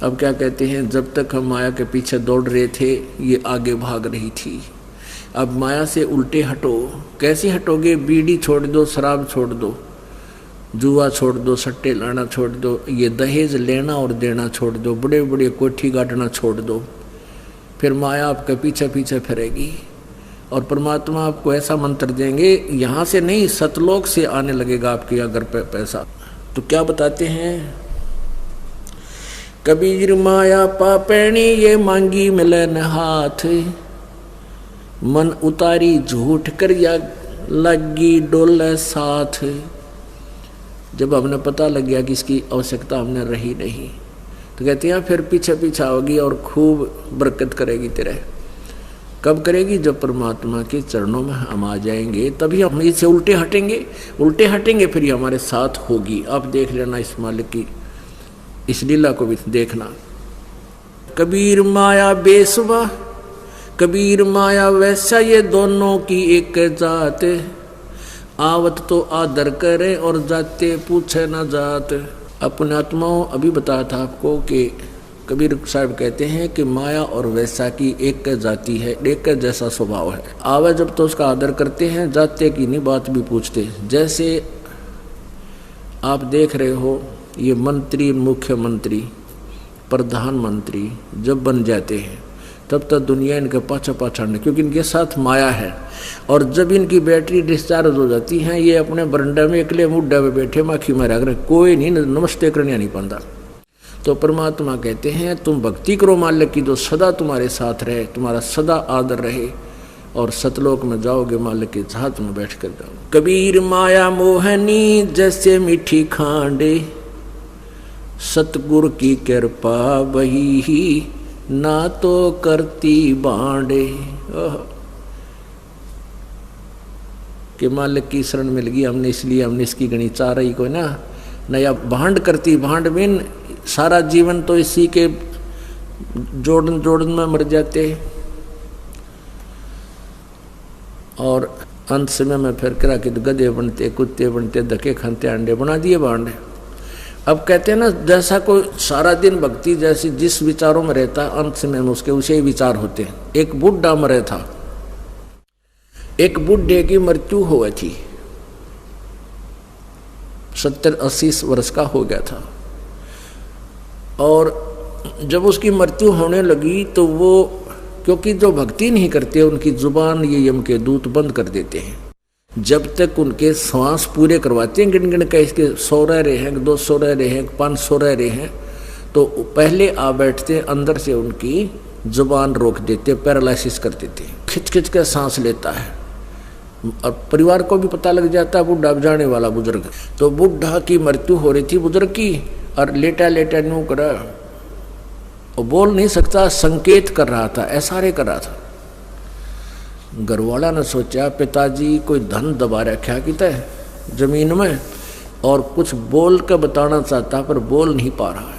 अब क्या कहते हैं, जब तक हम माया के पीछे दौड़ रहे थे ये आगे भाग रही थी। अब माया से उल्टे हटो। कैसे हटोगे? बीड़ी छोड़ दो, शराब छोड़ दो, जुआ छोड़ दो, सट्टे लाना छोड़ दो, ये दहेज लेना और देना छोड़ दो, बड़े बड़े कोठी गाटना छोड़ दो। फिर माया आपके पीछे पीछे फिरेगी और परमात्मा आपको ऐसा मंत्र देंगे, यहाँ से नहीं सतलोक से आने लगेगा आपके अगर पैसा। तो क्या बताते हैं, कबीर माया पापैणी ये मांगी मिलन हाथ, मन उतारी झूठ कर या लगी डोले साथ। जब हमने पता लग गया कि इसकी आवश्यकता हमने रही नहीं, तो कहते हैं फिर पीछे पीछे होगी और खूब बरकत करेगी तेरे। कब करेगी? जब परमात्मा के चरणों में हम आ जाएंगे, तभी हम इससे उल्टे हटेंगे फिर ये हमारे साथ होगी। आप देख लेना इस मालिक की इस लीला को भी देखना। कबीर माया बेसुबा, कबीर माया वैसा, ये दोनों की एक जात, आवत तो आदर करे और जाते पूछे न जात। अपने आत्माओं अभी बताया था आपको कि कबीर साहब कहते हैं कि माया और वैसा की एक जाति है, एक जैसा स्वभाव है। आवे जब तो उसका आदर करते हैं, जाते की नहीं बात भी पूछते। जैसे आप देख रहे हो ये मंत्री, मुख्यमंत्री, प्रधानमंत्री जब बन जाते हैं तब तक दुनिया इनके पाछा पाछाड़ने, क्योंकि इनके साथ माया है। और जब इनकी बैटरी डिस्चार्ज हो जाती है, ये अपने बरंडे में अकेले मुड्डे में बैठे माखी मारा कर, कोई नहीं नमस्ते करने नहीं पाता। तो परमात्मा कहते हैं तुम भक्ति करो मालिक की, जो सदा तुम्हारे साथ रहे, तुम्हारा सदा आदर रहे, और सतलोक में जाओगे मालिक के साथ में बैठ कर जाओ। कबीर माया मोहनी जैसे मीठी खांडे, सतगुरु की कृपा वही ही ना तो करती बांडे। कि मालिक की शरण मिल गई हमने, इसलिए हमने इसकी गणी चाह रही को ना नया भांड करती। भांड बिन सारा जीवन तो इसी के जोड़न में मर जाते, और अंत समय में फिर करा कि गधे बनते, कुत्ते बनते, धक्के खाते, अंडे बना दिए भांड। अब कहते हैं ना, जैसा कोई सारा दिन भक्ति जैसी जिस विचारों में रहता है, अंत समय में उसके उसे ही विचार होते हैं। एक बुढ़ा मरे था, एक बुढ़े की मृत्यु हुई थी, 70-80 वर्ष का हो गया था। और जब उसकी मृत्यु होने लगी तो वो, क्योंकि जो भक्ति नहीं करते उनकी जुबान ये यम के दूत बंद कर देते हैं। जब तक उनके श्वास पूरे करवाते हैं, गिन गिन के इसके 100 रह रहे हैं, 200 रह रहे हैं, 500 रह रहे हैं, तो पहले आ बैठते, अंदर से उनकी जुबान रोक देते, पैरालिसिस कर देते, खिंच खिंच के सांस लेता है। और परिवार को भी पता लग जाता है बुढ़ा जाने वाला बुजुर्ग। तो बुढ़ा की मृत्यु हो रही थी बुजुर्ग की, और लेटा लेटा न्यू करा, वो बोल नहीं सकता, संकेत कर रहा था, इशारे कर रहा था। घरवाला ने सोचा पिताजी कोई धन दबा रखा कि तय जमीन में, और कुछ बोल कर बताना चाहता पर बोल नहीं पा रहा है।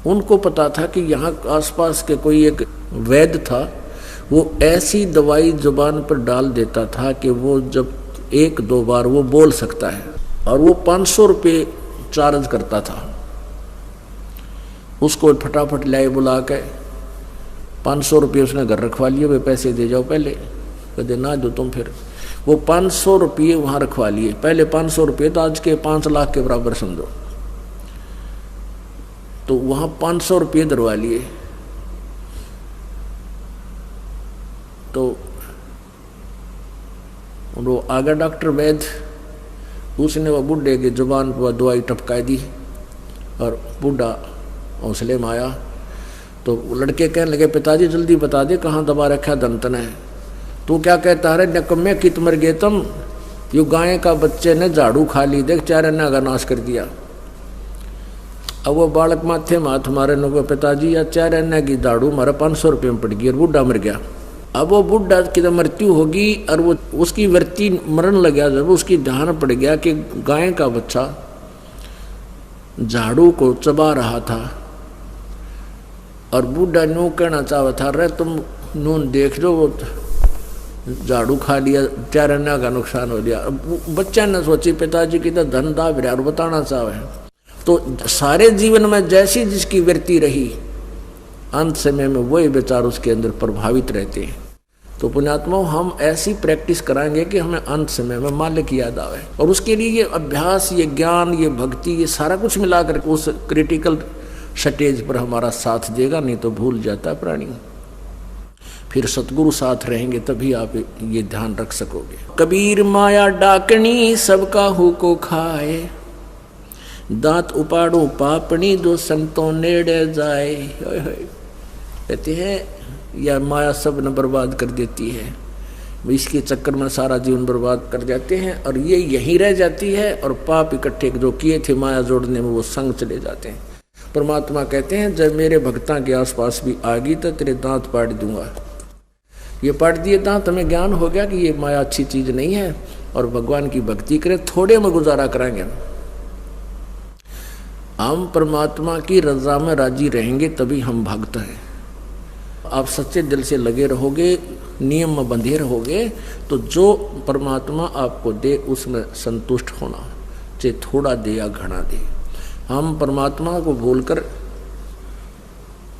उनको पता था कि यहाँ आसपास के कोई एक वैद्य था, वो ऐसी दवाई जुबान पर डाल देता था कि वो जब 1-2 बार वो बोल सकता है, और वो 500 रुपये चार्ज करता था। उसको फटाफट लाए बुला के 500 रुपये उसने घर रखवा लिए, वे पैसे दे जाओ पहले, कहते ना दो तुम। फिर वो 500 रुपये वहाँ रखवा लिए, पहले 500 रुपये तो आज के 5 लाख के बराबर समझो। तो वहाँ 500 रुपये धरवा लिए। तो वो आगे डॉक्टर वैद्य, उसने वो बुढ़े की जुबान पर दवाई टपका दी, और बूढ़ा हौसले में आया। तो लड़के कहने लगे पिताजी जल्दी बता दे कहाँ दबा रखा दंतन है। तू क्या कहता है नकम्मे कित मर गए तुम, यू गाय का बच्चे ने झाड़ू खा ली, देख चारे ने का नाश कर दिया। अब वो बालक माथे माथ मारे नो, पिताजी या चारे ने की झाड़ू मारा 500 रुपये में पड़ गई, और बूढ़ा मर गया। अब वो बूढ़ा की मृत्यु होगी, और वो उसकी वृत्ति मरण लग गया। जब उसकी ध्यान पड़ गया कि गाय का बच्चा झाड़ू को चबा रहा था, और बूढ़ा न्यू कहना चाहता था रे तुम नून देख लो, वो झाड़ू खा लिया, 4 आना का नुकसान हो गया। बच्चा ने सोची पिताजी की तो धन दाब रहा और बताना चाहे, तो सारे जीवन में जैसी जिसकी वृत्ति रही, अंत समय में वही विचार उसके अंदर प्रभावित रहते हैं। तो पुण्यात्मा, हम ऐसी प्रैक्टिस कराएंगे कि हमें अंत समय में मालिक की याद आवे, और उसके लिए ये अभ्यास, ये ज्ञान, ये भक्ति, ये सारा कुछ मिलाकर उस क्रिटिकल स्टेज पर हमारा साथ देगा। नहीं तो भूल जाता प्राणी। फिर सतगुरु साथ रहेंगे तभी आप ये ध्यान रख सकोगे। कबीर माया डाकनी सबका हु को खाए, दांत उपाड़ो पापनी दो संतों नेड़े जाए। कहते हैं यह माया सब न बर्बाद कर देती है, इसके चक्कर में सारा जीवन बर्बाद कर जाते हैं और ये यहीं रह जाती है, और पाप इकट्ठे जो किए थे माया जोड़ने में वो संग चले जाते हैं। परमात्मा कहते हैं जब मेरे भक्तां के आसपास भी आ गई तो तेरे दांत पाड़ दूंगा। ये पाड़ दिए दांत, हमें ज्ञान हो गया कि ये माया अच्छी चीज नहीं है, और भगवान की भक्ति करें, थोड़े में गुजारा कराएंगे। हम परमात्मा की रजा में राजी रहेंगे तभी हम भक्त हैं। आप सच्चे दिल से लगे रहोगे, नियम में बंधे रहोगे, तो जो परमात्मा आपको दे उसमें संतुष्ट होना, चाहे थोड़ा दे या घना दे। हम परमात्मा को भूलकर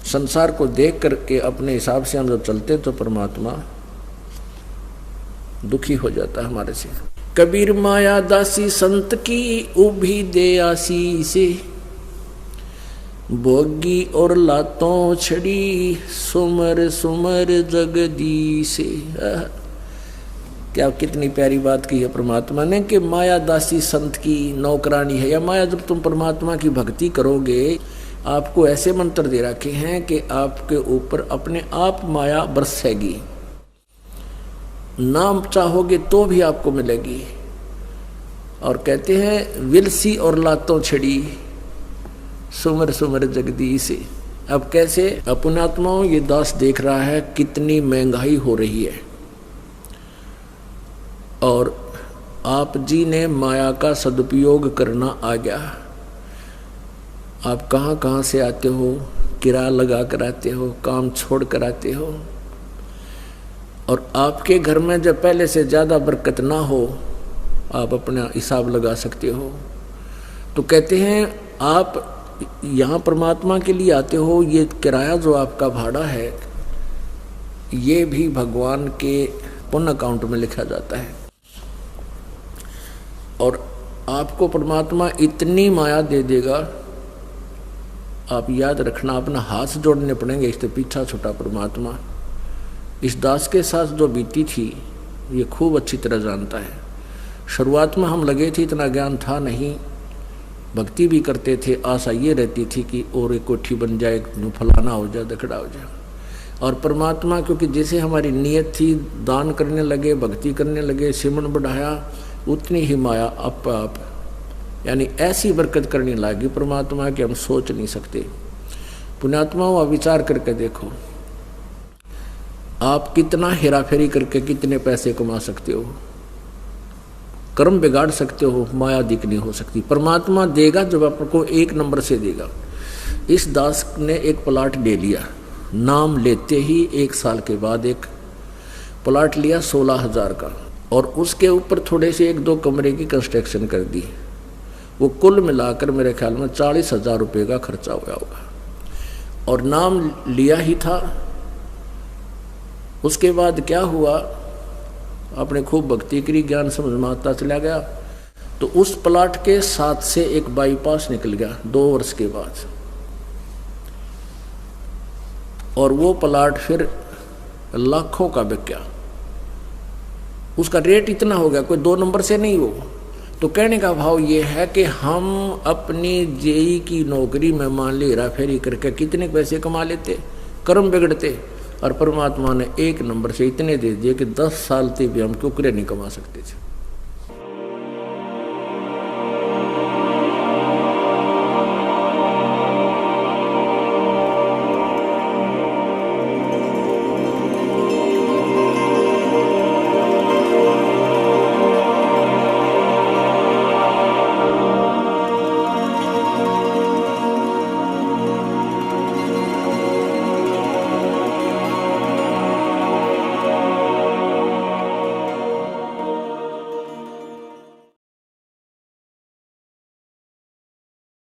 संसार को देख करके अपने हिसाब से हम जब चलते तो परमात्मा दुखी हो जाता है हमारे से। कबीर माया दासी संत की उभी दे आसी से, भोगी और लातों छड़ी सुमर सुमर जगदीसे। क्या कितनी प्यारी बात की है परमात्मा ने कि माया दासी संत की नौकरानी है। या माया, जब तुम परमात्मा की भक्ति करोगे, आपको ऐसे मंत्र दे रखे हैं कि आपके ऊपर अपने आप माया बरसेगी, नाम चाहोगे तो भी आपको मिलेगी। और कहते हैं विलसी और लातों छड़ी सुमर सुमर जगदीश। अब कैसे? अपनात्माओं, ये दास देख रहा है कितनी महंगाई हो रही है, और आप जी ने माया का सदुपयोग करना आ गया। आप कहाँ कहाँ से आते हो, किराया लगा कर आते हो, काम छोड़ कर आते हो, और आपके घर में जब पहले से ज़्यादा बरकत ना हो, आप अपना हिसाब लगा सकते हो। तो कहते हैं आप यहाँ परमात्मा के लिए आते हो, ये किराया जो आपका भाड़ा है ये भी भगवान के पुण्य अकाउंट में लिखा जाता है। और आपको परमात्मा इतनी माया दे देगा, आप याद रखना, अपना हाथ जोड़ने पड़ेंगे इससे पीछा छुटा परमात्मा। इस दास के साथ जो बीती थी ये खूब अच्छी तरह जानता है। शुरुआत में हम लगे थे, इतना ज्ञान था नहीं, भक्ति भी करते थे, आशा ये रहती थी कि और एक कोठी बन जाए, फलाना हो जाए, दखड़ा हो जाए। और परमात्मा क्योंकि जैसे हमारी नीयत थी, दान करने लगे, भक्ति करने लगे, सिमरन बढ़ाया, उतनी ही माया आप यानी ऐसी बरकत करने लगी परमात्मा कि हम सोच नहीं सकते। पुण्यात्माओं, विचार करके देखो, आप कितना हेरा फेरी करके कितने पैसे कमा सकते हो, कर्म बिगाड़ सकते हो, माया दिख नहीं हो सकती। परमात्मा देगा जब आपको एक नंबर से देगा। इस दास ने एक प्लाट ले लिया, नाम लेते ही 1 साल के बाद एक प्लाट लिया 16,000 का, और उसके ऊपर थोड़े से 1-2 कमरे की कंस्ट्रक्शन कर दी। वो कुल मिलाकर मेरे ख्याल में 40,000 रुपये का खर्चा हुआ होगा, और नाम लिया ही था। उसके बाद क्या हुआ, आपने खूब भक्ति करी, ज्ञान समझ में आता चला गया, तो उस प्लाट के साथ से एक बाईपास निकल गया 2 वर्ष के बाद, और वो प्लाट फिर लाखों का बिक गया। उसका रेट इतना हो गया, कोई 2 नंबर से नहीं हो। तो कहने का भाव ये है कि हम अपनी जेई की नौकरी में मान ली हेरा फेरी करके कितने पैसे कमा लेते, कर्म बिगड़ते, और परमात्मा ने 1 नंबर से इतने दे दिए कि 10 साल तक भी हम कुकरे नहीं कमा सकते थे।